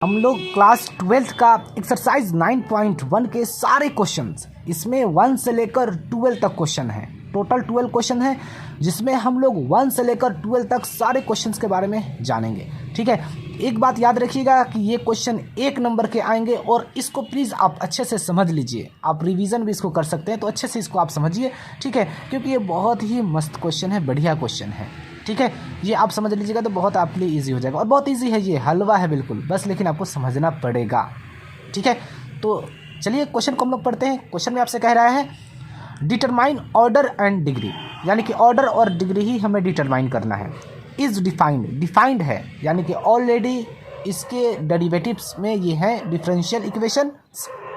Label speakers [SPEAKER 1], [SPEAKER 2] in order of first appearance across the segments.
[SPEAKER 1] हम लोग class 12th का एक्सरसाइज 9.1 के सारे क्वेश्चंस, इसमें 1 से लेकर 12 तक क्वेश्चन है। टोटल 12 क्वेश्चन है, जिसमें हम लोग 1 से लेकर 12 तक सारे क्वेश्चंस के बारे में जानेंगे। ठीक है, एक बात याद रखिएगा कि ये क्वेश्चन 1 नंबर के आएंगे और इसको प्लीज़ आप अच्छे से समझ लीजिए। आप रिवीजन भी इसको कर सकते हैं, तो अच्छे से इसको आप समझिए। ठीक है, क्योंकि ये बहुत ही मस्त क्वेश्चन है, बढ़िया क्वेश्चन है। ठीक है, ये आप समझ लीजिएगा तो बहुत आपके लिए ईजी हो जाएगा। और बहुत ईजी है, ये हलवा है बिल्कुल, बस लेकिन आपको समझना पड़ेगा। ठीक है, तो चलिए क्वेश्चन को हम लोग पढ़ते हैं। क्वेश्चन में आपसे कह रहा है डिटरमाइन ऑर्डर एंड डिग्री, यानी कि ऑर्डर और डिग्री ही हमें डिटरमाइन करना है। इज डिफाइंड है, यानी कि ऑलरेडी इसके डेरिवेटिव्स में ये हैं डिफरेंशियल इक्वेशन।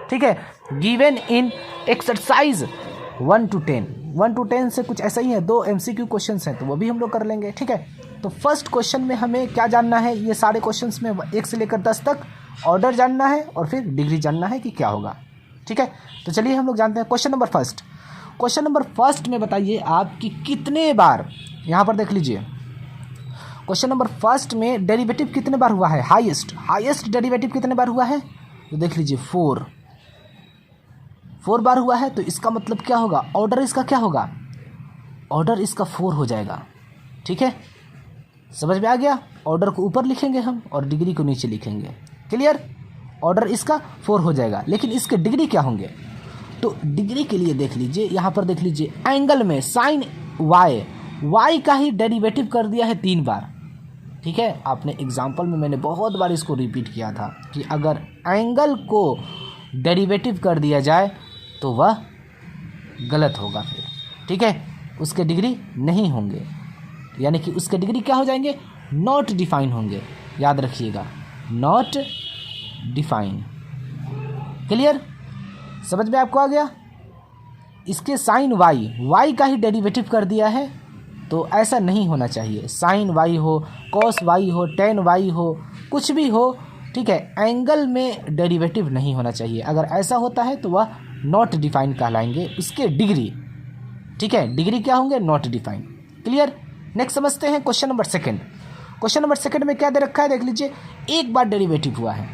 [SPEAKER 1] ठीक है, गिवन इन एक्सरसाइज 1 to 10 से कुछ ऐसा ही है। 2 MCQ क्वेश्चंस हैं, तो वो भी हम लोग कर लेंगे। ठीक है, तो फर्स्ट क्वेश्चन में हमें क्या जानना है, ये सारे क्वेश्चंस में 1 से लेकर 10 तक ऑर्डर जानना है और फिर डिग्री जानना है कि क्या होगा। ठीक है, तो चलिए हम लोग जानते हैं question number first. Question number first में बताइए आप कि कितने बार, यहाँ पर देख लीजिए क्वेश्चन नंबर फर्स्ट में डेरिवेटिव कितने बार हुआ है, हाईएस्ट डेरिवेटिव कितने बार हुआ है, तो देख लीजिए 4 बार हुआ है। तो इसका मतलब क्या होगा, ऑर्डर इसका क्या होगा, ऑर्डर इसका 4 हो जाएगा। ठीक है, समझ में आ गया। ऑर्डर को ऊपर लिखेंगे हम और डिग्री को नीचे लिखेंगे। क्लियर, ऑर्डर इसका 4 हो जाएगा, लेकिन इसके डिग्री क्या होंगे, तो डिग्री के लिए देख लीजिए, यहाँ पर देख लीजिए एंगल में साइन वाई का ही डेरिवेटिव कर दिया है 3 बार। ठीक है, आपने एग्जाम्पल में मैंने बहुत बार इसको रिपीट किया था कि अगर एंगल को डेरिवेटिव कर दिया जाए तो वह गलत होगा फिर। ठीक है, उसके डिग्री नहीं होंगे, यानी कि उसके डिग्री क्या हो जाएंगे, नॉट डिफाइन होंगे। याद रखिएगा, नॉट डिफाइन। क्लियर, समझ में आपको आ गया। इसके साइन वाई का ही डेरिवेटिव कर दिया है, तो ऐसा नहीं होना चाहिए। साइन वाई हो, कॉस वाई हो, टेन वाई हो, कुछ भी हो। ठीक है, एंगल में डेरिवेटिव नहीं होना चाहिए। अगर ऐसा होता है तो वह नॉट डिफाइन कहलाएंगे, उसके डिग्री। ठीक है, डिग्री क्या होंगे, नॉट डिफाइन। क्लियर, नेक्स्ट समझते हैं question number second. Question number second में क्या दे रखा है, देख लीजिए, एक बार डेरिवेटिव हुआ है।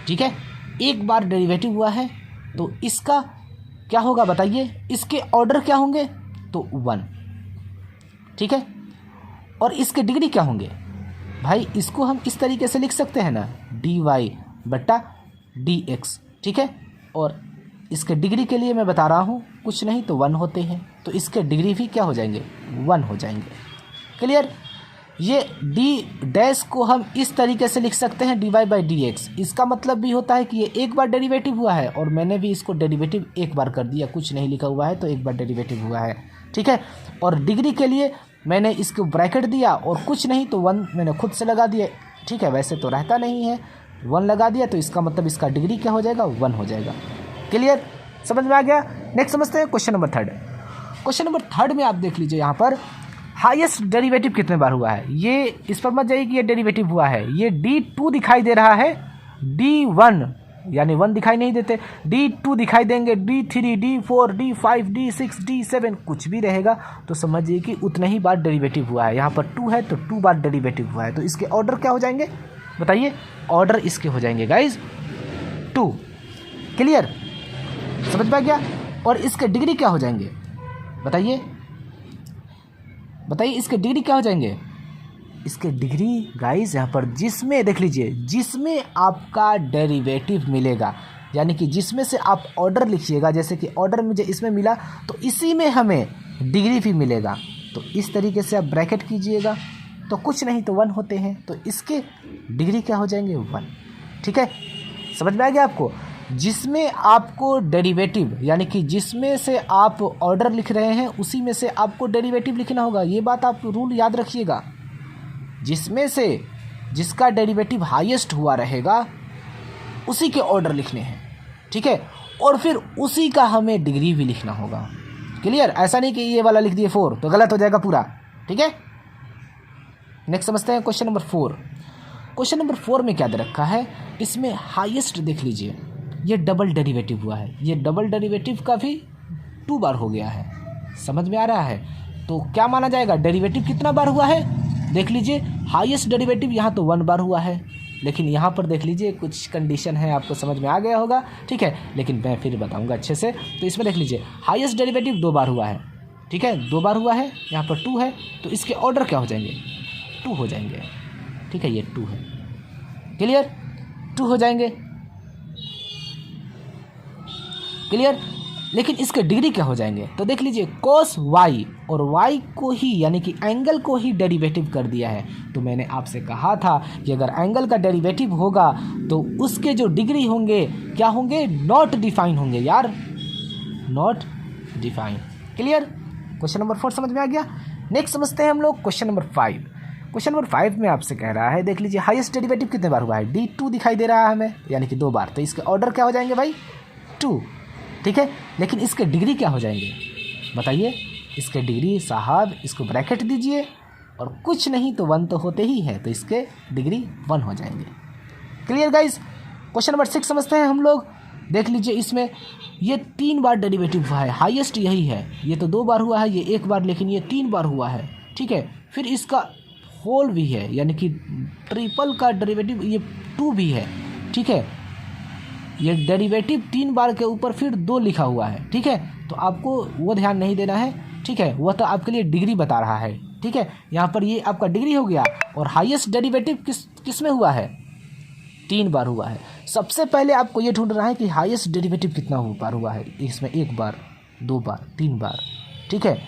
[SPEAKER 1] ठीक है, एक बार डेरिवेटिव हुआ है, तो इसका क्या होगा बताइए, इसके ऑर्डर क्या होंगे, तो 1। ठीक है, और इसके डिग्री क्या होंगे, भाई इसको हम इस तरीके से लिख सकते हैं ना, dy/dx। ठीक है, और इसके डिग्री के लिए मैं बता रहा हूँ, कुछ नहीं तो 1 होते हैं, तो इसके डिग्री भी क्या हो जाएंगे, 1 हो जाएंगे। क्लियर, ये d' को हम इस तरीके से लिख सकते हैं dy/dx। इसका मतलब भी होता है कि ये एक बार डेरिवेटिव हुआ है और मैंने भी इसको डेरिवेटिव एक बार कर दिया, कुछ नहीं लिखा हुआ है तो एक बार डेरिवेटिव हुआ है। ठीक है, और डिग्री के लिए मैंने इसको ब्रैकेट दिया और कुछ नहीं तो 1 मैंने खुद से लगा दिया। ठीक है, वैसे तो रहता नहीं है, 1 लगा दिया, तो इसका मतलब इसका डिग्री क्या हो जाएगा, 1 हो जाएगा। क्लियर, समझ में आ गया। नेक्स्ट समझते हैं question number third. Question number third में आप देख लीजिए, यहाँ पर हाईएस्ट डेरिवेटिव कितने बार हुआ है। ये इस पर मत जाइए कि ये डेरिवेटिव हुआ है, ये d2 दिखाई दे रहा है, d1 यानी 1 दिखाई नहीं देते, d2 दिखाई देंगे, d3, d4, d5, d6, d7 कुछ भी रहेगा, तो समझिए कि उतना ही बार डेरिवेटिव हुआ है। यहाँ पर 2 है तो 2 बार डेरिवेटिव हुआ है, तो इसके ऑर्डर क्या हो जाएंगे बताइए, ऑर्डर इसके हो जाएंगे गाइज 2। क्लियर, समझ में आ गया। और इसके डिग्री क्या हो जाएंगे बताइए, इसके डिग्री क्या हो जाएंगे, इसके डिग्री गाइस यहाँ पर जिसमें देख लीजिए, जिसमें आपका डेरिवेटिव मिलेगा, यानी कि जिसमें से आप ऑर्डर लिखिएगा, जैसे कि ऑर्डर मुझे इसमें मिला तो इसी में हमें डिग्री भी मिलेगा, तो इस तरीके से आप ब्रैकेट कीजिएगा, तो कुछ नहीं तो 1 होते हैं, तो इसके डिग्री क्या हो जाएंगे, 1। ठीक है, समझ में आ गया आपको। जिसमें आपको डेरिवेटिव, यानी कि जिसमें से आप ऑर्डर लिख रहे हैं उसी में से आपको डेरिवेटिव लिखना होगा। ये बात आप रूल याद रखिएगा, जिसमें से जिसका डेरिवेटिव हाईएस्ट हुआ रहेगा उसी के ऑर्डर लिखने हैं। ठीक है, और फिर उसी का हमें डिग्री भी लिखना होगा। क्लियर, ऐसा नहीं कि ये वाला लिख दिए 4 तो गलत हो जाएगा पूरा। ठीक है, नेक्स्ट समझते हैं क्वेश्चन नंबर 4। क्वेश्चन नंबर 4 में क्या दे रखा है, इसमें हाईएस्ट देख लीजिए, ये डबल डेरिवेटिव हुआ है, ये डबल डेरिवेटिव का भी 2 बार हो गया है। समझ में आ रहा है, तो क्या माना जाएगा, डेरिवेटिव कितना बार हुआ है, देख लीजिए, हाईएस्ट डेरिवेटिव यहाँ तो 1 बार हुआ है, लेकिन यहाँ पर देख लीजिए कुछ कंडीशन है, आपको समझ में आ गया होगा, ठीक है, लेकिन मैं फिर बताऊँगा अच्छे से। तो इसमें देख लीजिए हाईएस्ट डेरिवेटिव 2 बार हुआ है, ठीक है, 2 बार हुआ है, यहाँ पर 2 है, तो इसके ऑर्डर क्या हो जाएंगे, 2 हो जाएंगे, ठीक है, ये 2 है, क्लियर, 2 हो जाएंगे, क्लियर। लेकिन इसके डिग्री क्या हो जाएंगे, तो देख लीजिए cos y और y को ही यानी कि एंगल को ही डेरिवेटिव कर दिया है। तो मैंने आपसे कहा था कि अगर एंगल का डेरिवेटिव होगा तो उसके जो डिग्री होंगे क्या होंगे, नॉट डिफाइन होंगे यार, not define, clear. Question number 4 समझ में आ गया। नेक्स्ट समझते हैं हम लोग क्वेश्चन नंबर 5। क्वेश्चन नंबर 5 में आपसे कह रहा है, देख लीजिए हाईएस्ट डेरिवेटिव कितने बार हुआ है, d2 दिखाई दे रहा है हमें, यानी कि 2 बार, तो इसके ऑर्डर क्या हो जाएंगे भाई, 2, ठीक है। लेकिन इसके डिग्री क्या हो जाएंगे बताइए, इसके डिग्री साहब इसको ब्रैकेट दीजिए और कुछ नहीं तो 1 तो होते ही है, तो इसके डिग्री 1 हो जाएंगे, क्लियर गाइस। क्वेश्चन नंबर 6 समझते हैं हम लोग। देख लीजिए इसमें ये 3 बार डेरिवेटिव हुआ है, हाईएस्ट यही है, ये तो 2 बार हुआ है, ये 1 बार, लेकिन ये 3 बार हुआ है, ठीक है। फिर इसका होल भी है, यानी कि ट्रिपल का डेरिवेटिव ये 2 भी है, ठीक है। ये डेरिवेटिव 3 बार के ऊपर फिर 2 लिखा हुआ है, ठीक है, तो आपको वो ध्यान नहीं देना है, ठीक है, वह तो आपके लिए डिग्री बता रहा है, ठीक है। यहाँ पर ये आपका डिग्री हो गया, और हाईएस्ट डेरिवेटिव किस में हुआ है, 3 बार हुआ है। सबसे पहले आपको ये ढूंढना है कि हाईएस्ट डेरिवेटिव कितना बार हुआ है, इसमें 1 बार, 2 बार, 3 बार, ठीक है,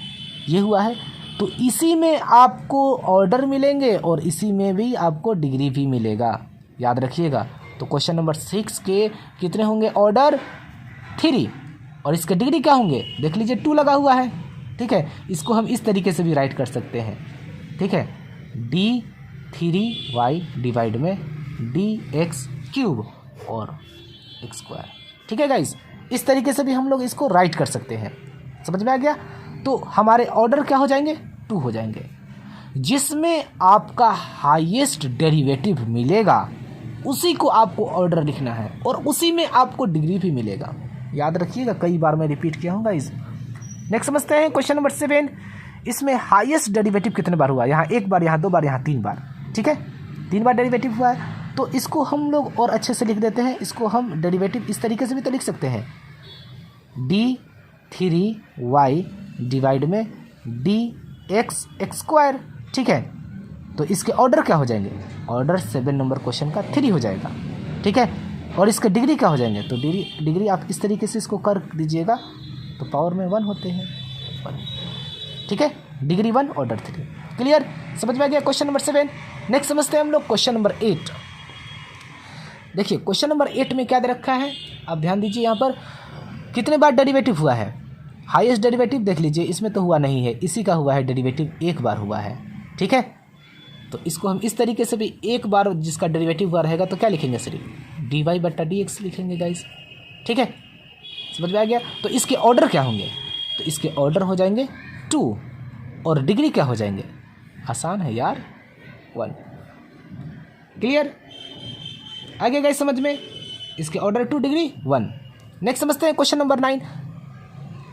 [SPEAKER 1] ये हुआ है। तो इसी में आपको ऑर्डर मिलेंगे और इसी में भी आपको डिग्री भी मिलेगा, याद रखिएगा। तो क्वेश्चन नंबर 6 के कितने होंगे ऑर्डर, 3, और इसके डिग्री क्या होंगे, देख लीजिए 2 लगा हुआ है, ठीक है। इसको हम इस तरीके से भी राइट कर सकते हैं, ठीक है, d3y डिवाइड में dx³ और x², ठीक है गाइस, इस तरीके से भी हम लोग इसको राइट कर सकते हैं, समझ में आ गया। तो हमारे ऑर्डर क्या हो जाएंगे, 2 हो जाएंगे, जिसमें आपका हाईएस्ट डेरिवेटिव मिलेगा उसी को आपको ऑर्डर लिखना है, और उसी में आपको डिग्री भी मिलेगा, याद रखिएगा, कई बार मैं रिपीट किया हूँ गाइस। नेक्स्ट समझते हैं क्वेश्चन नंबर 7। इसमें हाईएस्ट डेरिवेटिव कितने बार हुआ, यहाँ 1 बार, यहाँ 2 बार, यहाँ 3 बार, ठीक है, 3 बार डेरिवेटिव हुआ है। तो इसको हम लोग और अच्छे से लिख देते हैं, इसको हम डेरिवेटिव इस तरीके से भी तो लिख सकते हैं, d3y डिवाइड में dx², ठीक है। तो इसके ऑर्डर क्या हो जाएंगे, ऑर्डर 7 नंबर क्वेश्चन का 3 हो जाएगा, ठीक है। और इसके डिग्री क्या हो जाएंगे, तो डिग्री आप इस तरीके से इसको कर दीजिएगा, तो पावर में 1 होते हैं, 1, ठीक है, डिग्री 1 ऑर्डर 3, क्लियर, समझ में आ गया क्वेश्चन नंबर 7। नेक्स्ट समझते हैं हम लोग क्वेश्चन नंबर 8। देखिए क्वेश्चन नंबर 8 में क्या दे रखा है, आप ध्यान दीजिए, यहाँ पर कितने बार डेरिवेटिव हुआ है, हाईएस्ट डेरिवेटिव देख लीजिए, इसमें तो हुआ नहीं है, इसी का हुआ है डेरिवेटिव, 1 बार हुआ है, ठीक है। तो इसको हम इस तरीके से भी 1 बार जिसका डेरिवेटिव हुआ रहेगा तो क्या लिखेंगे, सिर्फ dy/dx लिखेंगे गाइस, ठीक है, समझ में आ गया। तो इसके ऑर्डर क्या होंगे, तो इसके ऑर्डर हो जाएंगे 2, और डिग्री क्या हो जाएंगे, आसान है यार, 1, क्लियर, आ गया गाइस समझ में, इसके ऑर्डर 2, डिग्री 1। नेक्स्ट समझते हैं क्वेश्चन नंबर 9।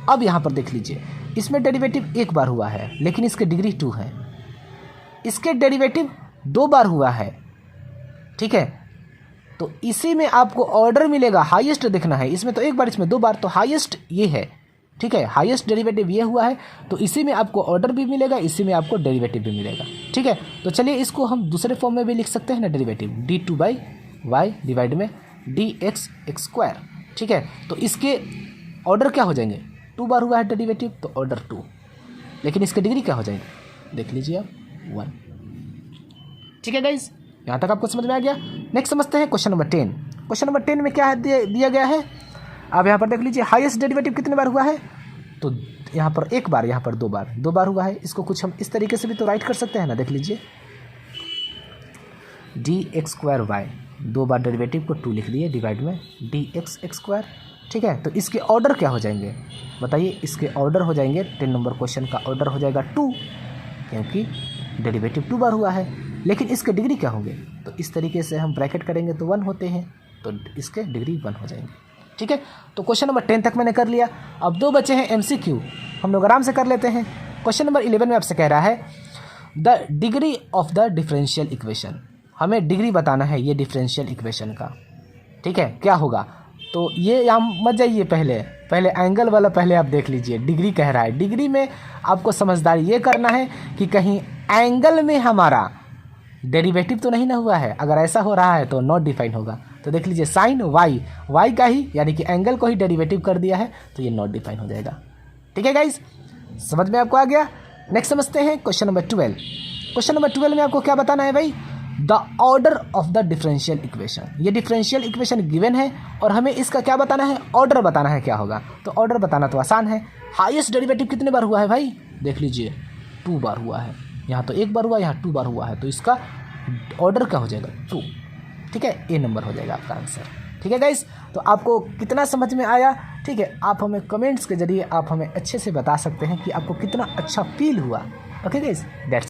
[SPEAKER 1] अब यहाँ पर देख लीजिए, इसमें डेरिवेटिव 1 बार हुआ है, लेकिन इसके डिग्री 2 है, इसके डेरिवेटिव 2 बार हुआ है, ठीक है। तो इसी में आपको ऑर्डर मिलेगा, हाईएस्ट देखना है, इसमें तो 1 बार, इसमें 2 बार, तो हाईएस्ट ये है, ठीक है, हाईएस्ट डेरिवेटिव ये हुआ है, तो इसी में आपको ऑर्डर भी मिलेगा, इसी में आपको डेरिवेटिव भी मिलेगा, ठीक है। तो चलिए इसको हम दूसरे फॉर्म में भी लिख सकते हैं ना, डेरिवेटिव d2/y डिवाइड में dx², ठीक है। तो इसके ऑर्डर क्या हो जाएंगे, 2 बार हुआ है डेरिवेटिव, तो ऑर्डर 2, लेकिन इसके डिग्री क्या हो जाएंगे, देख लीजिए आप, 1, ठीक है गाइज, यहाँ तक आपको समझ में आ गया। नेक्स्ट समझते हैं क्वेश्चन नंबर 10। क्वेश्चन नंबर 10 में क्या दिया गया है, अब यहाँ पर देख लीजिए, हाईएस्ट डेरिवेटिव कितने बार हुआ है, तो यहाँ पर 1 बार, यहाँ पर 2 बार, 2 बार हुआ है। इसको कुछ हम इस तरीके से भी तो राइट कर सकते हैं ना, देख लीजिए, dx²y, 2 बार डेरिवेटिव को 2 लिख दिए, डिवाइड में dx², ठीक है। तो इसके ऑर्डर क्या हो जाएंगे बताइए, इसके ऑर्डर हो जाएंगे, 10 नंबर क्वेश्चन का ऑर्डर हो जाएगा 2, क्योंकि डेरिवेटिव 2 बार हुआ है, लेकिन इसके डिग्री क्या होंगे, तो इस तरीके से हम ब्रैकेट करेंगे तो 1 होते हैं, तो इसके डिग्री 1 हो जाएंगे, ठीक है। तो क्वेश्चन नंबर 10 तक मैंने कर लिया। अब 2 बचे हैं MCQ, हम लोग आराम से कर लेते हैं। क्वेश्चन नंबर 11 में आपसे कह रहा है the degree of the differential equation, हमें डिग्री बताना है ये डिफरेंशियल इक्वेशन का, ठीक है। क्या होगा, तो ये यहाँ मत जाइए, पहले एंगल वाला पहले आप देख लीजिए, डिग्री कह रहा है। डिग्री में आपको समझदारी ये करना है कि कहीं एंगल में हमारा डेरिवेटिव तो नहीं ना हुआ है। अगर ऐसा हो रहा है तो नॉट डिफाइन होगा। तो देख लीजिए साइन वाई का ही यानी कि एंगल को ही डेरिवेटिव कर दिया है, तो ये नॉट डिफाइन हो जाएगा। ठीक है गाइज, समझ में आपको आ गया। नेक्स्ट समझते हैं क्वेश्चन नंबर 12। क्वेश्चन नंबर 12 में आपको क्या बताना है भाई, the order of the differential equation. ये डिफरेंशियल इक्वेशन गिवन है और हमें इसका क्या बताना है, ऑर्डर बताना है क्या होगा। तो ऑर्डर बताना तो आसान है। हाईएस्ट डेरिवेटिव कितने बार हुआ है भाई, देख लीजिए 2 बार हुआ है। यहाँ तो 1 बार हुआ, यहाँ 2 बार हुआ है, तो इसका ऑर्डर क्या हो जाएगा 2। ठीक है, ए नंबर हो जाएगा आपका आंसर। ठीक है गाइस, तो आपको कितना समझ में आया, ठीक है, आप हमें कमेंट्स के जरिए आप हमें अच्छे से बता सकते हैं कि आपको कितना अच्छा फील हुआ। Okay guys, that's